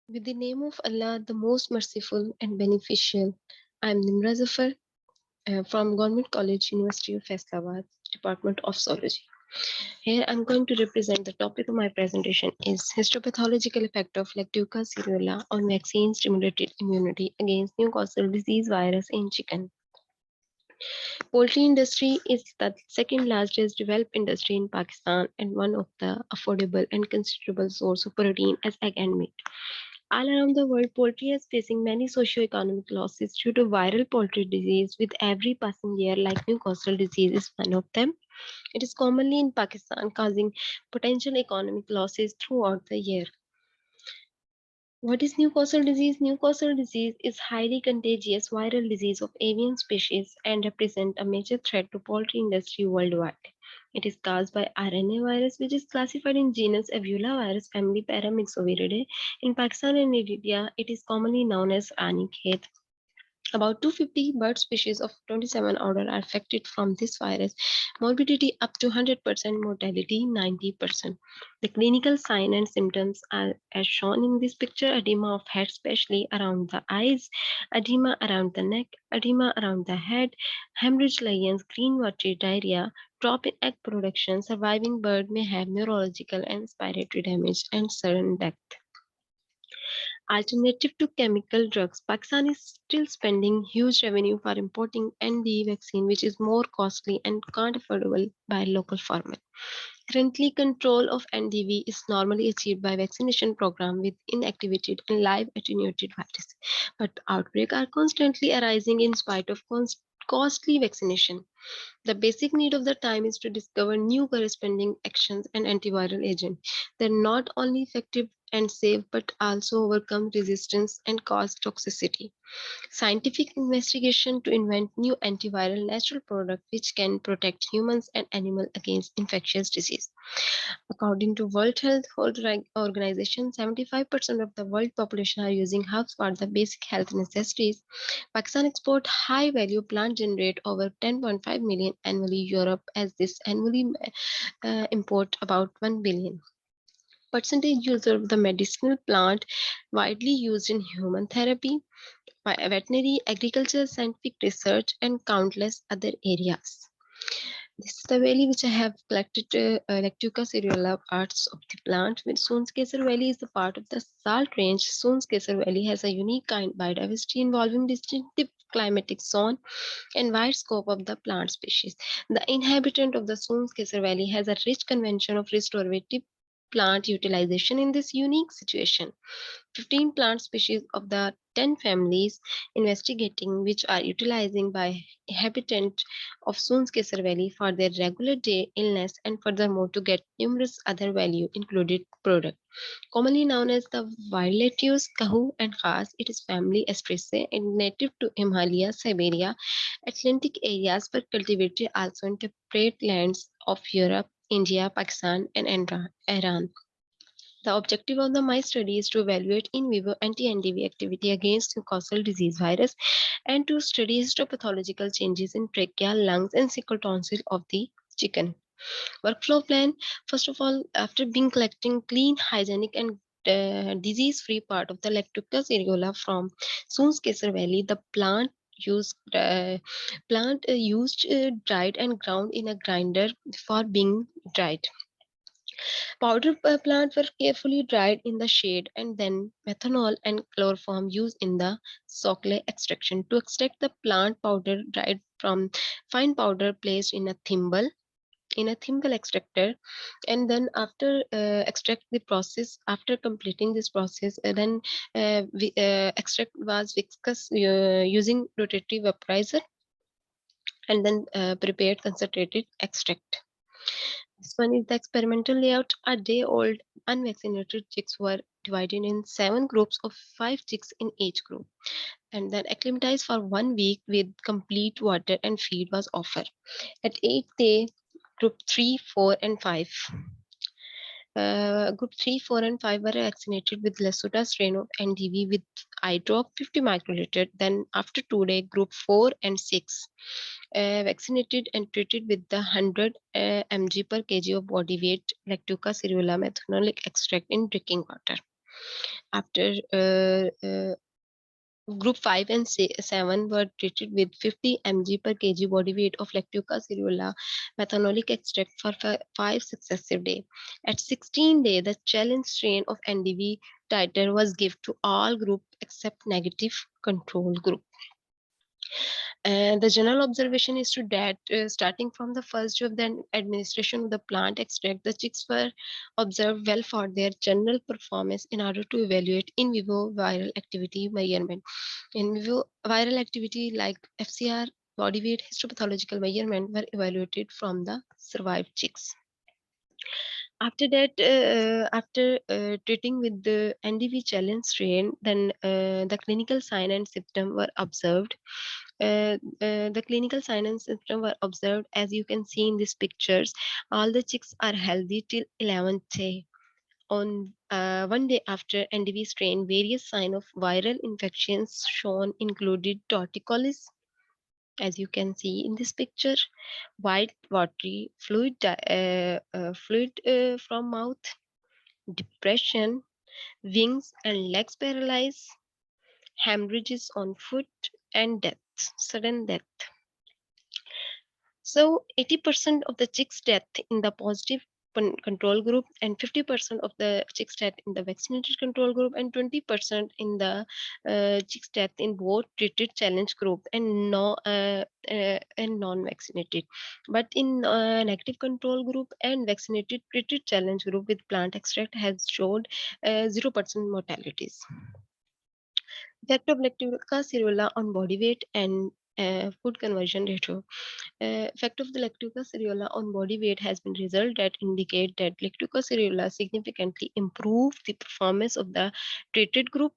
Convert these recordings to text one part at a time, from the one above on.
With the name of Allah, the most merciful and beneficial, I am Nimra Zafer from Government College, University of Faisalabad, Department of Zoology. Here I am going to represent the topic of my presentation is histopathological effect of Lactuca cereula on vaccine-stimulated immunity against Newcastle disease virus in chicken. Poultry industry is the second largest developed industry in Pakistan and one of the affordable and considerable source of protein as egg and meat. All around the world, poultry is facing many socio-economic losses due to viral poultry disease, with every passing year, like Newcastle disease, is one of them. It is commonly in Pakistan, causing potential economic losses throughout the year. What is Newcastle disease? Newcastle disease is highly contagious viral disease of avian species and represent a major threat to poultry industry worldwide. It is caused by RNA virus, which is classified in genus Evula virus family Paramyxoviridae. In Pakistan and India, it is commonly known as Ranikhet. About 250 bird species of 27 order are affected from this virus. Morbidity up to 100%, mortality 90%. The clinical signs and symptoms are as shown in this picture: edema of head, especially around the eyes, edema around the neck, edema around the head, hemorrhage, lesions, green watery diarrhea, drop in egg production. Surviving bird may have neurological and respiratory damage and sudden death. Alternative to chemical drugs, Pakistan is still spending huge revenue for importing ND vaccine, which is more costly and can't affordable by local farmers. Currently, control of NDV is normally achieved by vaccination program with inactivated and live attenuated virus, but outbreaks are constantly arising in spite of costly vaccination. The basic need of the time is to discover new corresponding actions and antiviral agents that not only effective and safe but also overcome resistance and cause toxicity. Scientific investigation to invent new antiviral natural products which can protect humans and animals against infectious disease. According to World Health Organization, 75% of the world population are using herbs for the basic health necessities. Pakistan export high value plant generate over 10.5 million annually. Europe as this annually import about 1 billion. Percentage use of the medicinal plant widely used in human therapy, veterinary, agriculture, scientific research, and countless other areas. This is the valley which I have collected Lactuca cereula parts of the plant. With Soan Skesar Valley is the part of the salt range. Soan Skesar Valley has a unique kind biodiversity involving distinctive climatic zone and wide scope of the plant species. The inhabitant of the Soan Skesar Valley has a rich convention of restorative plant utilization in this unique situation. 15 plant species of the 10 families investigating which are utilizing by inhabitant of Soonskesar Valley for their regular day illness and furthermore to get numerous other value included product. Commonly known as the wild lettuce, kahu and khas, it is family Astraceae and native to Himalaya, Siberia, Atlantic areas but cultivated also in temperate lands of Europe, India, Pakistan and Iran. The objective of my study is to evaluate in vivo anti-NDV activity against Newcastle disease virus and to study histopathological changes in trachea, lungs, and cecal tonsil of the chicken. Workflow plan: first of all, after being collecting clean, hygienic, and disease-free part of the Lactuca cereula from Soonskesar Valley, the plant used dried and ground in a grinder for being dried. Powder plants were carefully dried in the shade and then methanol and chloroform used in the cecal extraction. To extract the plant powder dried from fine powder placed in a thimble extractor, and then after extract the process, after completing this process, extract was viscous using rotatory vaporizer and then prepared concentrated extract. This one is the experimental layout. A day old unvaccinated chicks were divided in 7 groups of 5 chicks in each group and then acclimatized for 1 week with complete water and feed was offered. At 8th day, group 3, 4 and 5. Group 3, 4 and 5 were vaccinated with Lesotho strain of NDV with eye drop 50 microliter. Then after 2 days, group 4 and 6 vaccinated and treated with the 100 mg per kg of body weight Lactuca cereula methanolic extract in drinking water. After Group 5 and 7 were treated with 50 mg per kg body weight of Lactuca cereula methanolic extract for 5 successive days. At 16 days, the challenge strain of NDV titer was given to all group except negative control group. And the general observation is to that starting from the first day of the administration of the plant extract, the chicks were observed well for their general performance in order to evaluate in vivo viral activity measurement. In vivo viral activity like FCR, body weight, histopathological measurement were evaluated from the survived chicks. After that, after treating with the NDV challenge strain, then the clinical sign and symptom were observed. The clinical sign and symptom were observed as you can see in these pictures. All the chicks are healthy till 11th day. On one day after NDV strain, various signs of viral infections shown included torticollis, as you can see in this picture, white watery fluid from mouth, depression, wings and legs paralyzed, hemorrhages on foot, and death, sudden death. So 80% of the chicks' death in the positive control group and 50% of the chicks' death in the vaccinated control group and 20% in the chicks' death in both treated challenge group and and non-vaccinated. But in negative control group and vaccinated treated challenge group with plant extract has showed 0% mortalities. Effect of Lactuca cereula on body weight and food conversion ratio. Effect of the Lactuca cereula on body weight has been result that indicate that Lactuca cereula significantly improved the performance of the treated group.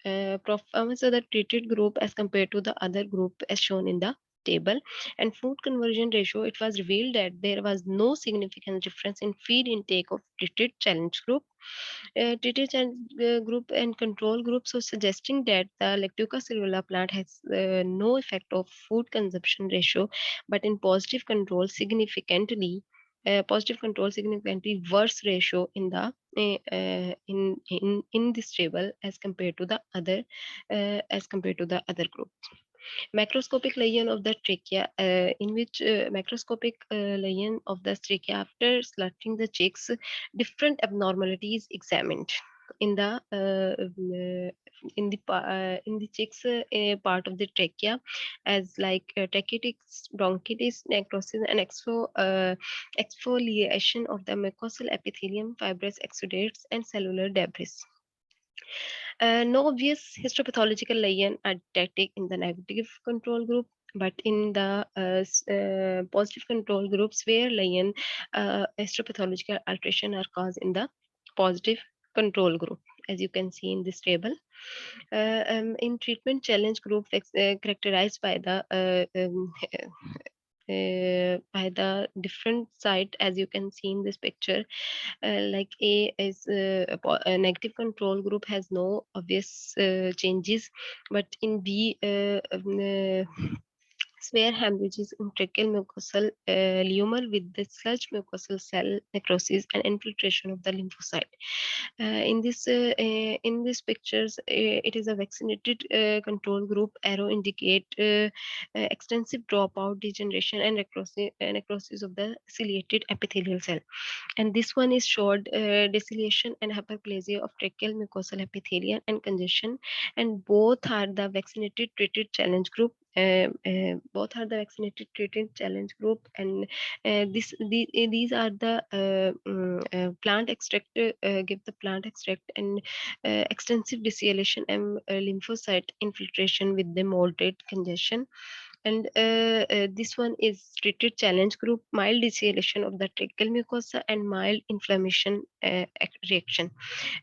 Performance of the treated group as compared to the other group as shown in the table. And food conversion ratio, it was revealed that there was no significant difference in feed intake of treated challenge group, treated group and control group, so suggesting that the Lactuca cereula plant has no effect of food consumption ratio, but in positive control significantly worse ratio in the in this table as compared to the other group. Macroscopic lesion of the trachea, in which macroscopic lesion of the trachea after slaughtering the chicks, different abnormalities examined in the in the chicks part of the trachea, as like tracheitis, bronchitis, necrosis, and exfoliation of the mucosal epithelium, fibrous exudates, and cellular debris. No obvious histopathological lesion are detected in the negative control group, but in the positive control groups where lesion histopathological alteration are caused in the positive control group, as you can see in this table. In treatment challenge group characterized by the different site, as you can see in this picture, like A is a negative control group has no obvious changes, but in B severe hemorrhages in tracheal mucosal lumen with the sludge mucosal cell necrosis and infiltration of the lymphocyte. In these pictures, it is a vaccinated control group. Arrow indicate extensive dropout, degeneration, and necrosis of the ciliated epithelial cell. And this one is showed deciliation and hyperplasia of tracheal mucosal epithelium and congestion, and both are the vaccinated treated challenge group. Both are the vaccinated treated challenge group, and these are the plant extract, give the plant extract and extensive deciliation and lymphocyte infiltration with the moderate congestion. And this one is treated challenge group, mild deciliation of the tracheal mucosa and mild inflammation reaction.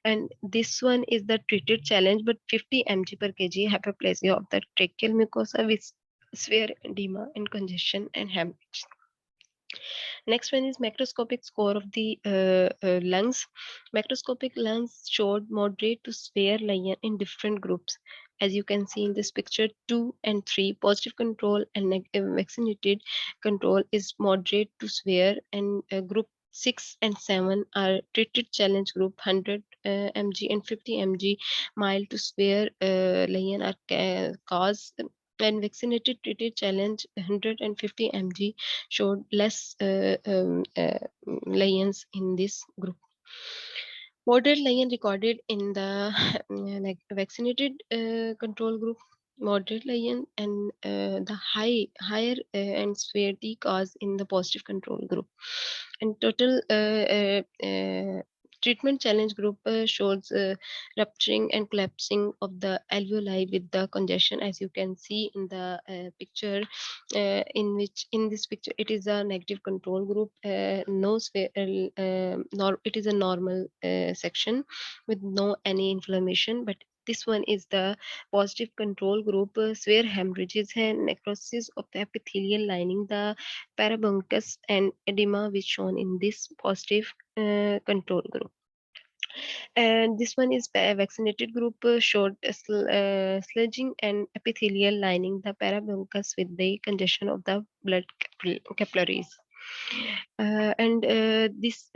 And this one is the treated challenge, but 50 mg per kg hyperplasia of the tracheal mucosa with severe edema and congestion and hemorrhage. Next one is macroscopic score of the lungs. Macroscopic lungs showed moderate to severe lesion in different groups. As you can see in this picture, 2 and 3, positive control and vaccinated control is moderate to severe, and group 6 and 7 are treated challenge group 100 mg and 50 mg mild to severe lesion are caused when vaccinated treated challenge 150 mg showed less lesions in this group. Moderate lesion recorded in the vaccinated control group. Moderate lesion and the higher and severity cause in the positive control group. And total treatment challenge group shows rupturing and collapsing of the alveoli with the congestion, as you can see in the picture, in this picture it is a negative control group. No it is a normal section with no any inflammation, but this one is the positive control group. Severe hemorrhages and necrosis of the epithelial lining the parabronchus and edema, which shown in this positive control group. And this one is vaccinated group showed sludging and epithelial lining the parabronchus with the congestion of the blood capillaries. This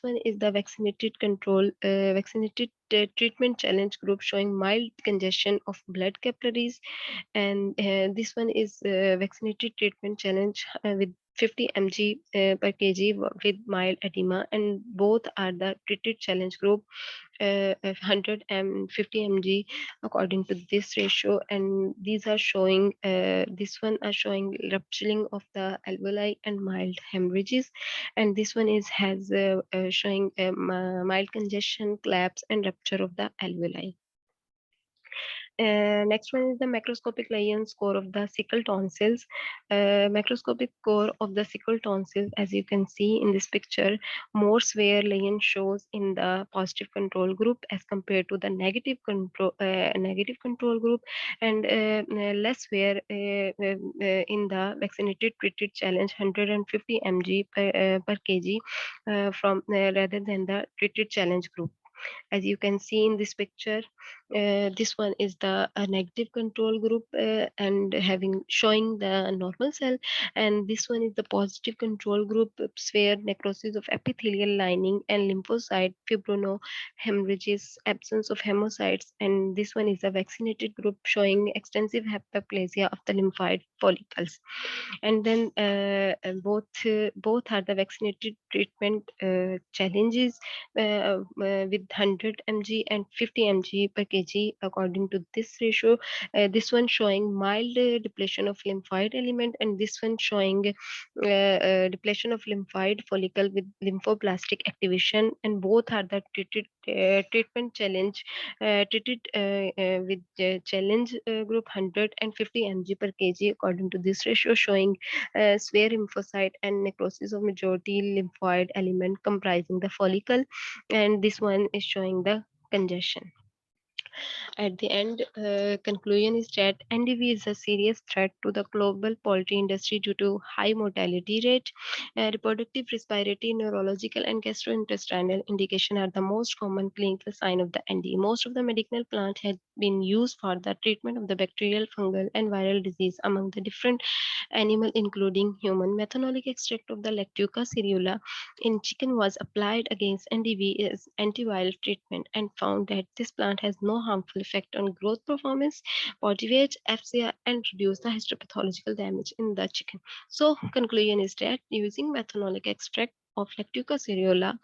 one is the vaccinated treatment challenge group showing mild congestion of blood capillaries, and this one is vaccinated treatment challenge with 50 mg per kg with mild edema, and both are the treated challenge group 150 mg according to this ratio. And these are showing this one are showing rupturing of the alveoli and mild hemorrhages, and this one is has showing mild congestion, collapse and rupture of the alveoli. Next one is the macroscopic lesion score of the cecal tonsils. Macroscopic score of the cecal tonsils, as you can see in this picture, more severe lesion shows in the positive control group as compared to the negative control group, and less severe in the vaccinated treated challenge 150 mg per kg from rather than the treated challenge group. As you can see in this picture, this one is the negative control group and having showing the normal cell, and this one is the positive control group, severe necrosis of epithelial lining and lymphocyte fibrohemorrhages, absence of hemocytes, and this one is a vaccinated group showing extensive hyperplasia of the lymphoid follicles. And then both are the vaccinated treatment challenges with 100 mg and 50 mg per kg according to this ratio. This one showing mild depletion of lymphoid element, and this one showing depletion of lymphoid follicle with lymphoblastic activation, and both are the treated treatment challenge treated with challenge group 100 and 50 mg per kg according to this ratio, showing severe lymphocyte and necrosis of majority lymphoid element comprising the follicle, and this one is showing the congestion. At the end, conclusion is that NDV is a serious threat to the global poultry industry due to high mortality rate. Reproductive, respiratory, neurological, and gastrointestinal indication are the most common clinical sign of the ND. Most of the medicinal plant had been used for the treatment of the bacterial, fungal, and viral disease among the different animal, including human. Methanolic extract of the Lactuca cereula in chicken was applied against NDV as antiviral treatment, and found that this plant has no harmful effect on growth performance, body weight, FCR, and reduce the histopathological damage in the chicken. So conclusion is that using methanolic extract of Lactuca cereula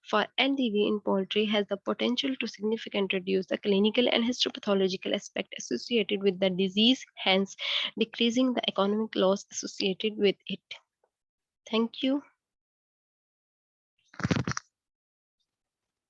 for NDV in poultry has the potential to significantly reduce the clinical and histopathological aspect associated with the disease, hence decreasing the economic loss associated with it. Thank you.